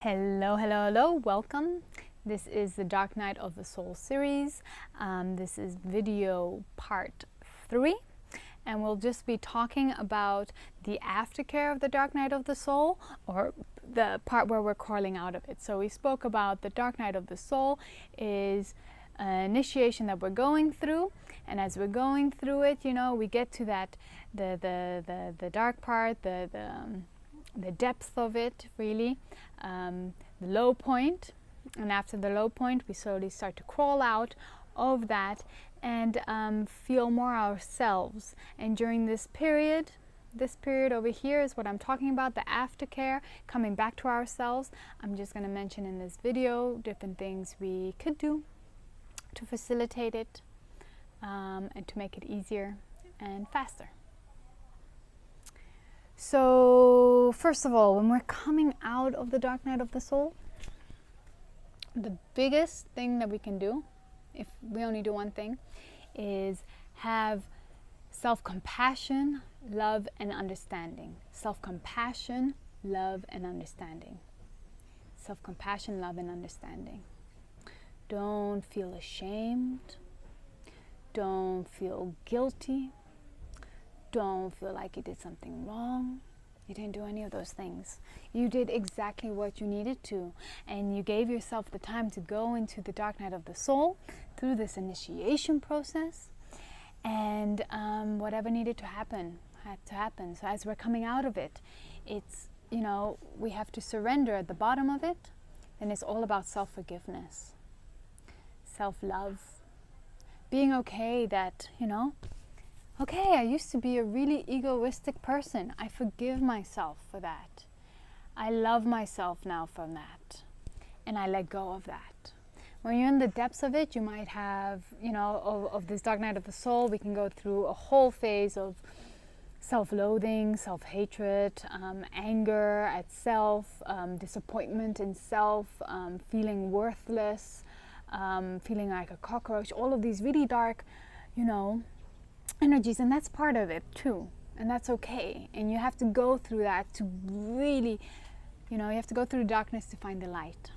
Hello, hello, hello, welcome. This is the Dark Night of the Soul series. This is video part 3, and we'll just be talking about the aftercare of the Dark Night of the Soul, or the part where we're crawling out of it. So we spoke about the Dark Night of the Soul is an initiation that we're going through, and as we're going through it, we get to that the dark part, the depth of it, really, the low point, and after the low point we slowly start to crawl out of that and feel more ourselves. And during this period over here is what I'm talking about, the aftercare, coming back to ourselves. I'm just going to mention in this video different things we could do to facilitate it and to make it easier and faster. So first of all, when we're coming out of the Dark Night of the Soul, the biggest thing that we can do, if we only do one thing, is have self-compassion, love, and understanding. Self-compassion, love, and understanding. Self-compassion, love, and understanding. Don't feel ashamed. Don't feel guilty. Don't feel like you did something wrong. You didn't do any of those things. You did exactly what you needed to, and you gave yourself the time to go into the Dark Night of the Soul through this initiation process, and whatever needed to happen had to happen. So as we're coming out of it, it's, we have to surrender at the bottom of it, and it's all about self-forgiveness, self-love, being okay that, okay, I used to be a really egoistic person. I forgive myself for that. I love myself now from that. And I let go of that. When you're in the depths of it, you might have, of this Dark Night of the Soul, we can go through a whole phase of self-loathing, self-hatred, anger at self, disappointment in self, feeling worthless, feeling like a cockroach, all of these really dark, energies, and that's part of it too, and that's okay. And you have to go through that to really, you have to go through the darkness to find the light.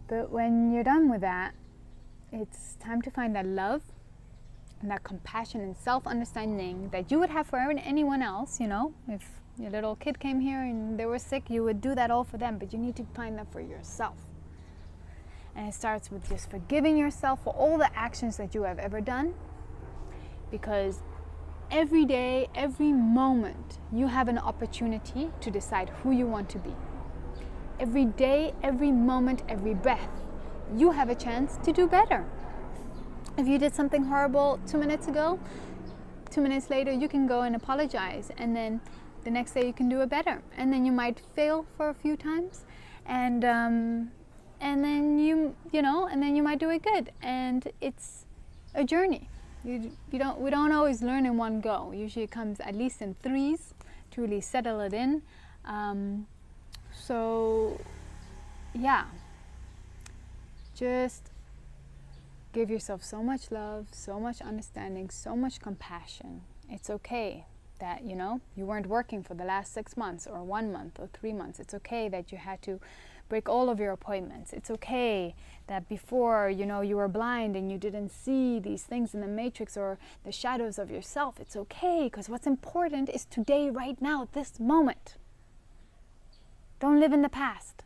But when you're done with that, it's time to find that love and that compassion and self-understanding that you would have for anyone else. If your little kid came here and they were sick, you would do that all for them, but you need to find that for yourself. And it starts with just forgiving yourself for all the actions that you have ever done. Because every day, every moment, you have an opportunity to decide who you want to be. Every day, every moment, every breath, you have a chance to do better. If you did something horrible 2 minutes ago, 2 minutes later you can go and apologize, and then the next day you can do it better. And then you might fail for a few times, and then you might do it good. And it's a journey. We don't always learn in one go. Usually it comes at least in threes to really settle it in. So yeah, just give yourself so much love, so much understanding, so much compassion. It's okay that you weren't working for the last 6 months or 1 month or 3 months. It's okay that you had to break all of your appointments. It's okay that before, you were blind and you didn't see these things in the matrix or the shadows of yourself. It's okay, because what's important is today, right now, this moment. Don't live in the past.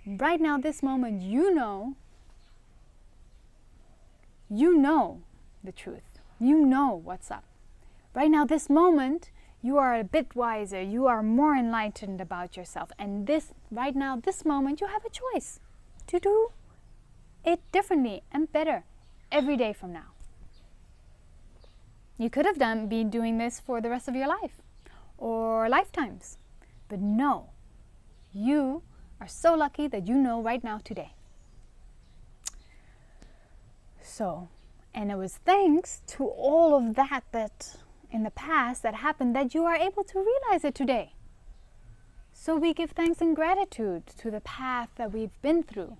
Right now, this moment, you know the truth. You know what's up. Right now, this moment, you are a bit wiser, you are more enlightened about yourself. And right now, this moment, you have a choice to do it differently and better every day from now. You could have been doing this for the rest of your life or lifetimes. But no, you are so lucky that you know right now, today. So, and it was thanks to all of that in the past that happened, that you are able to realize it today. So we give thanks and gratitude to the path that we've been through.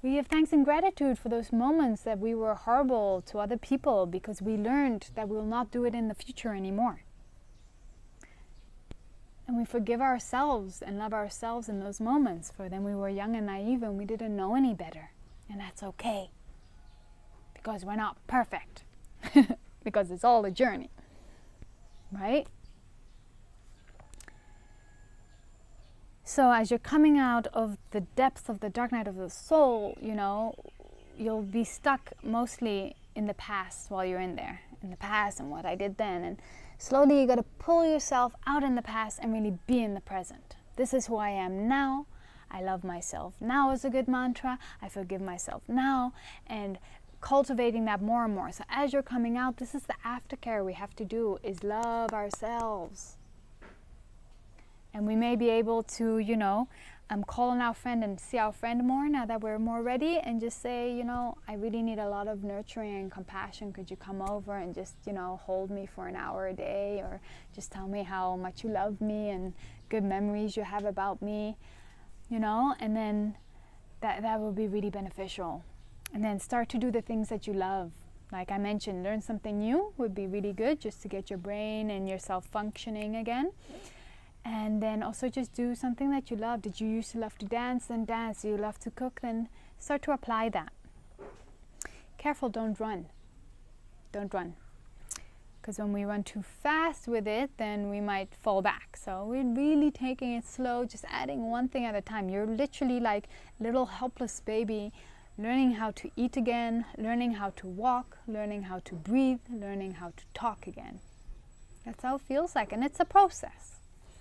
We give thanks and gratitude for those moments that we were horrible to other people, because we learned that we will not do it in the future anymore. And we forgive ourselves and love ourselves in those moments, for then we were young and naive and we didn't know any better. And that's okay, because we're not perfect, because it's all a journey, right? So as you're coming out of the depths of the dark night of the soul, you'll be stuck mostly in the past while you're in there, in the past and what I did then. And slowly you got to pull yourself out in the past and really be in the present. This is who I am now. I love myself now is a good mantra. I forgive myself now, and cultivating that more and more. So as you're coming out, this is the aftercare we have to do, is love ourselves. And we may be able to, call on our friend and see our friend more now that we're more ready, and just say, I really need a lot of nurturing and compassion. Could you come over and just, hold me for an hour a day, or just tell me how much you love me and good memories you have about me, and then that will be really beneficial. And then start to do the things that you love. Like I mentioned, learn something new would be really good, just to get your brain and yourself functioning again. And then also just do something that you love. Did you used to love to dance? Then dance. Do you love to cook? Then start to apply that. Careful, don't run. Don't run. Because when we run too fast with it, then we might fall back. So we're really taking it slow, just adding one thing at a time. You're literally like a little helpless baby, learning how to eat again, learning how to walk, learning how to breathe, learning how to talk again. That's how it feels like, and it's a process.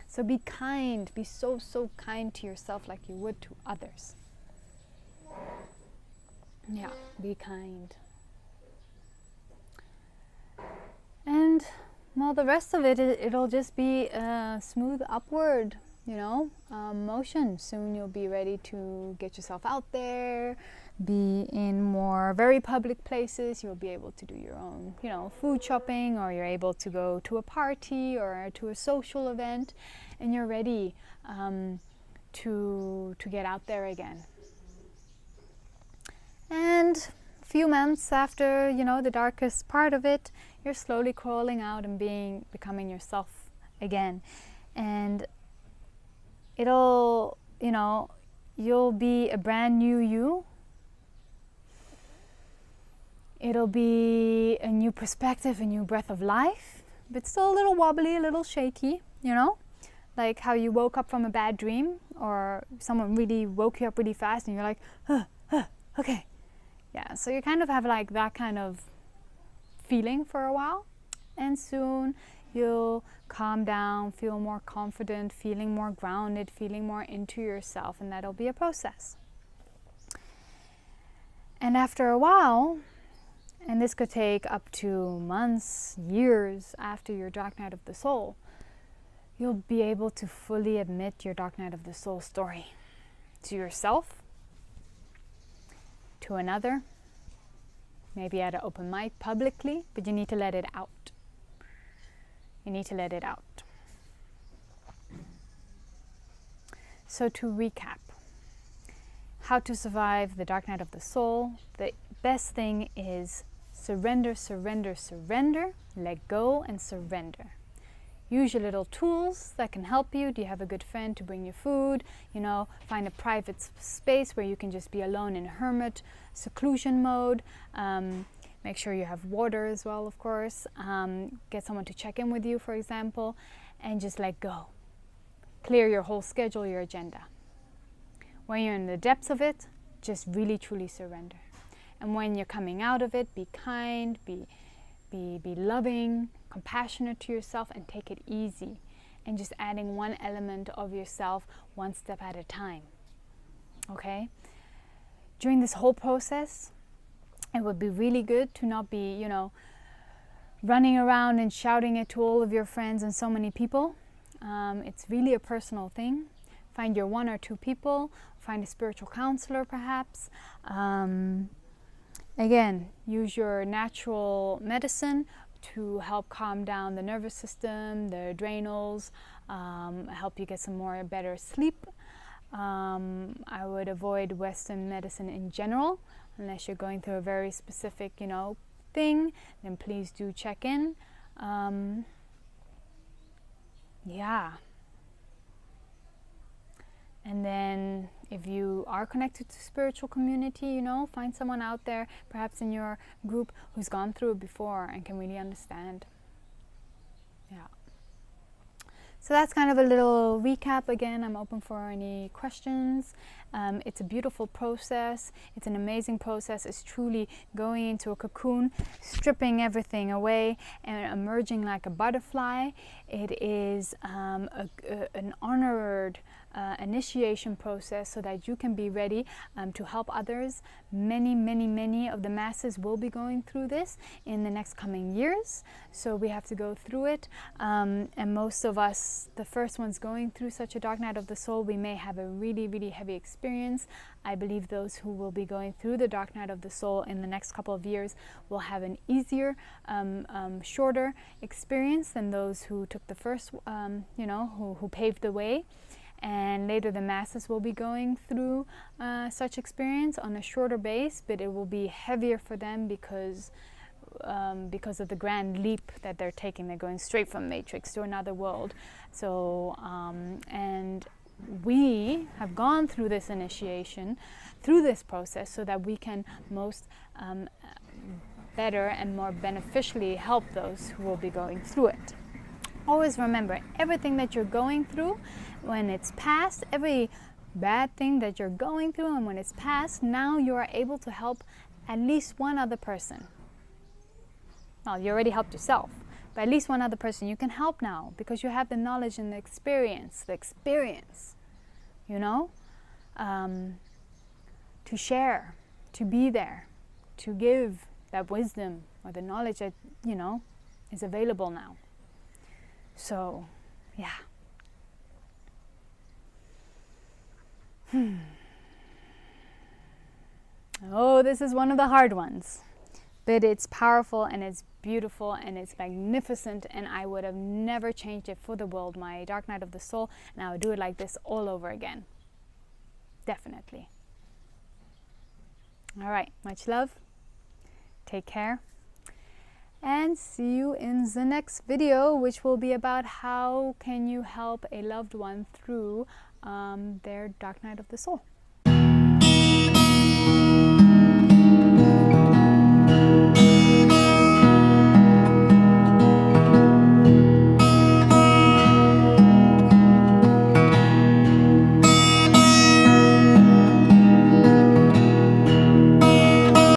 So be kind, be so kind to yourself like you would to others. Yeah, be kind. And well, the rest of it, it'll just be a smooth upward, motion. Soon you'll be ready to get yourself out there, be in more very public places. You'll be able to do your own, food shopping, or you're able to go to a party or to a social event, and you're ready to get out there again. And a few months after, the darkest part of it, you're slowly crawling out and becoming yourself again. And it'll, you'll be a brand new you. It'll be a new perspective, a new breath of life, but still a little wobbly, a little shaky, like how you woke up from a bad dream, or someone really woke you up really fast and you're like, okay. Yeah, so you kind of have like that kind of feeling for a while, and soon you'll calm down, feel more confident, feeling more grounded, feeling more into yourself, and that'll be a process. And after a while, and this could take up to months, years after your dark night of the soul, you'll be able to fully admit your dark night of the soul story to yourself, to another, maybe at an open mic publicly, but you need to let it out. You need to let it out. So to recap, how to survive the dark night of the soul, the best thing is surrender, surrender, surrender, let go and surrender. Use your little tools that can help you. Do you have a good friend to bring you food? Find a private space where you can just be alone in hermit seclusion mode. Make sure you have water as well, of course. Get someone to check in with you, for example, and just let go. Clear your whole schedule, your agenda. When you're in the depths of it, just really, truly surrender. And when you're coming out of it, be kind, be loving, compassionate to yourself, and take it easy. And just adding one element of yourself, one step at a time. Okay? During this whole process, it would be really good to not be, running around and shouting it to all of your friends and so many people. It's really a personal thing. Find your one or two people. Find a spiritual counselor, perhaps. Again, use your natural medicine to help calm down the nervous system, the adrenals, help you get some more better sleep. I would avoid Western medicine in general, unless you're going through a very specific, thing. Then please do check in. Yeah. And then if you are connected to spiritual community, you know, find someone out there, perhaps in your group, who's gone through it before and can really understand. Yeah. So that's kind of a little recap. Again, I'm open for any questions. It's a beautiful process. It's an amazing process. It's truly going into a cocoon, stripping everything away and emerging like a butterfly. It is an honored initiation process so that you can be ready to help others. Many of the masses will be going through this in the next coming years. So we have to go through it. And most of us, the first ones going through such a dark night of the soul, we may have a really heavy experience. I believe those who will be going through the dark night of the soul in the next couple of years will have an easier, shorter experience than those who took the first, you know, who paved the way. And later the masses will be going through such experience on a shorter base, but it will be heavier for them because of the grand leap that they're taking. They're going straight from Matrix to another world. So, and we have gone through this initiation, through this process, so that we can most better and more beneficially help those who will be going through it. Always remember, everything that you're going through, when it's past, every bad thing that you're going through, and when it's past, now you are able to help at least one other person. Well, you already helped yourself, but at least one other person you can help now, because you have the knowledge and the experience, you know, to share, to be there, to give that wisdom or the knowledge that, you know, is available now. So, yeah. Oh, this is one of the hard ones, but it's powerful and it's beautiful and it's magnificent, and I would have never changed it for the world, my dark night of the soul, and I would do it like this all over again. Definitely. All right, much love. Take care. And see you in the next video, which will be about how can you help a loved one through their dark night of the soul.